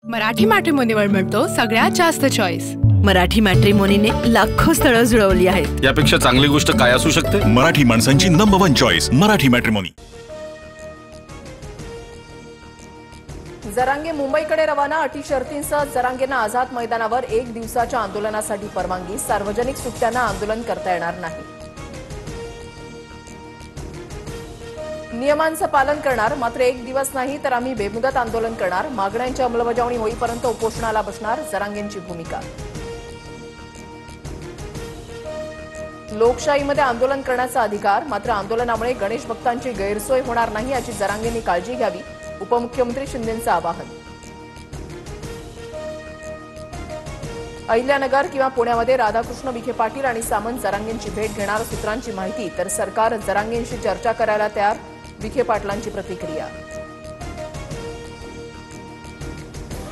मराठी मॅट्रिमोनीवर मिळतो सगळ्यात जास्त चॉईस। मराठी मॅट्रिमोनीने लाखो स्थळं जुळवली आहेत। यापेक्षा चांगली गोष्ट काय असू शकते? मराठी माणसांची number 1 choice Marathi matrimony. Jarange मुंबईकडे रवाना। अटी शर्तींसह जरांगेंना आझाद मैदानावर 1 दिवसाच्या आंदोलनासाठी परवानगी। सार्वजनिक सुट्ट्यांना आंदोलन करता येणार नाही। नियमांचं पालन करणार, मात्र 1 दिवस नाही तर आम्ही बेमुदत आंदोलन करणार। मागण्यांची अंमलबजावणी होईपर्यंत उपोषणाला बसणार, जरांगेंची भूमिका। लोकशाहीमध्ये आंदोलन करण्याचा अधिकार, मात्र आंदोलनामुळे गणेश भक्तांची गैरसोय होणार नाही याची जरांगेंनी काळजी घ्यावी, उपमुख्यमंत्री शिंदेंचं आवाहन। अहिल्यानगर किंवा पुण्यामध्ये राधाकृष्ण विखे पाटील आणि सामंत जरांगेंची भेट घेणार, सूत्रांची माहिती। तर सरकार जरांगेंशी चर्चा करायला तयार, विखे पाटलांची प्रतिक्रिया।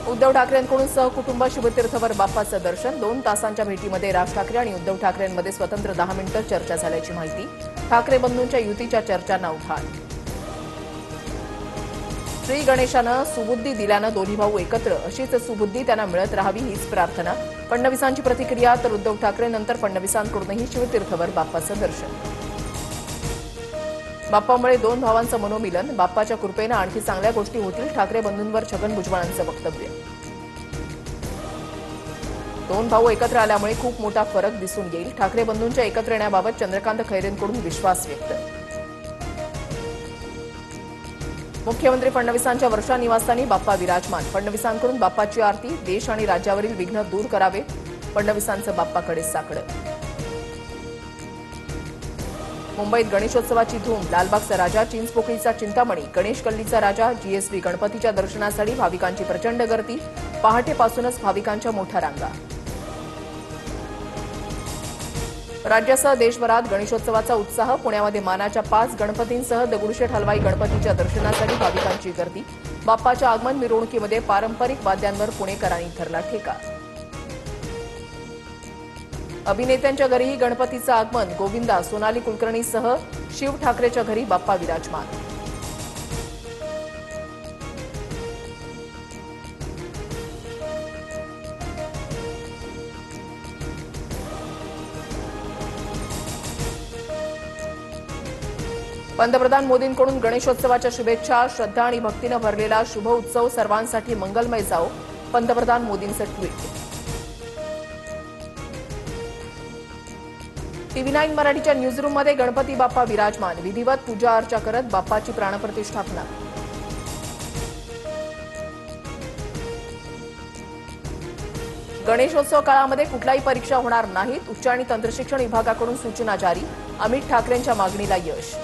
उद्धव ठाकरेंकडून सहकुटुंब शिवतीर्थवर बाप्पाचं दर्शन। 2 तासांच्या भेटीमध्ये राज ठाकरे आणि उद्धव ठाकरेंमध्ये स्वतंत्र 10 मिनिटं चर्चा झाल्याची माहिती। ठाकरे बंधूंच्या युतीच्या चर्चांना उधाण। श्री गणेशानं सुबुद्धी दिल्यानं दोन्ही भाऊ एकत्र, अशीच सुबुद्धी त्यांना मिळत राहावी हीच प्रार्थना। फडणवीसांची प्रतिक्रिया। तर उद्धव ठाकरेंनंतर फडणवीसांकडूनही शिवतीर्थवर बाप्पाचं दर्शन। बाप्पामुळे 2 भावांचं मनोमिलन, बाप्पाच्या कृपेनं आणखी चांगल्या गोष्टी होतील, ठाकरे बंधूंवर छगन भुजबळांचं वक्तव्य। 2 भाऊ एकत्र आल्यामुळे खूप मोठा फरक दिसून येईल, ठाकरे बंधूंच्या एकत्र येण्याबाबत चंद्रकांत खैरेंकडून विश्वास व्यक्त। मुख्यमंत्री फडणवीसांच्या वर्षा निवासस्थानी बाप्पा विराजमान। फडणवीसांकडून बाप्पाची आरती। देश आणि राज्यावरील विघ्न दूर करावे, फडणवीसांचं बाप्पाकडे साकडं। मुंबईत गणेशोत्सवाची धूम। लालबागचा राजा, चिंचपोकळीचा चिंतामणी, गणेश कल्लीचा राजा, जीएसबी गणपतीच्या दर्शनासाठी भाविकांची प्रचंड गर्दी। पहाटेपासूनच भाविकांच्या मोठ्या रांगा। राज्यासह देशभरात गणेशोत्सवाचा उत्साह। पुण्यामध्ये मानाच्या 5 गणपतींसह दगडूशेठ हलवाई गणपतीच्या दर्शनासाठी भाविकांची गर्दी। बाप्पाच्या आगमन मिरवणुकीमध्ये पारंपरिक वाद्यांवर पुणेकरांनी धरला ठेका। अभिनेत्यांच्या घरीही गणपतीचं आगमन। गोविंदा, सोनाली कुलकर्णीसह शिव ठाकरेच्या घरी बाप्पा विराजमान। पंतप्रधान मोदींकडून गणेशोत्सवाच्या शुभेच्छा। श्रद्धा आणि भक्तीनं भरलेला शुभ उत्सव सर्वांसाठी मंगलमय जावो, पंतप्रधान मोदींचं ट्विट। TV9 मराठीच्या न्यूजरूममध्ये गणपती बाप्पा विराजमान। विधिवत पूजा अर्चा करत बाप्पाची प्राणप्रतिष्ठापना। गणेशोत्सव काळामध्ये कुठल्याही परीक्षा होणार नाहीत, उच्च आणि तंत्रशिक्षण विभागाकडून सूचना जारी। अमित ठाकरेंच्या मागणीला यश।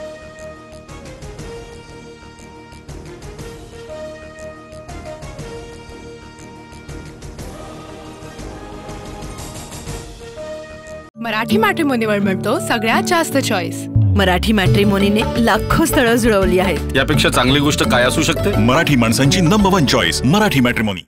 मराठी मॅट्रिमोनीवर मिळतो सगळ्यात जास्त चॉईस। मराठी मॅट्रिमोनीने लाखो स्थळं जुळवली आहेत। यापेक्षा चांगली गोष्ट काय असू शकते? मराठी माणसांची नंबर 1 चॉईस मराठी मॅट्रिमोनी।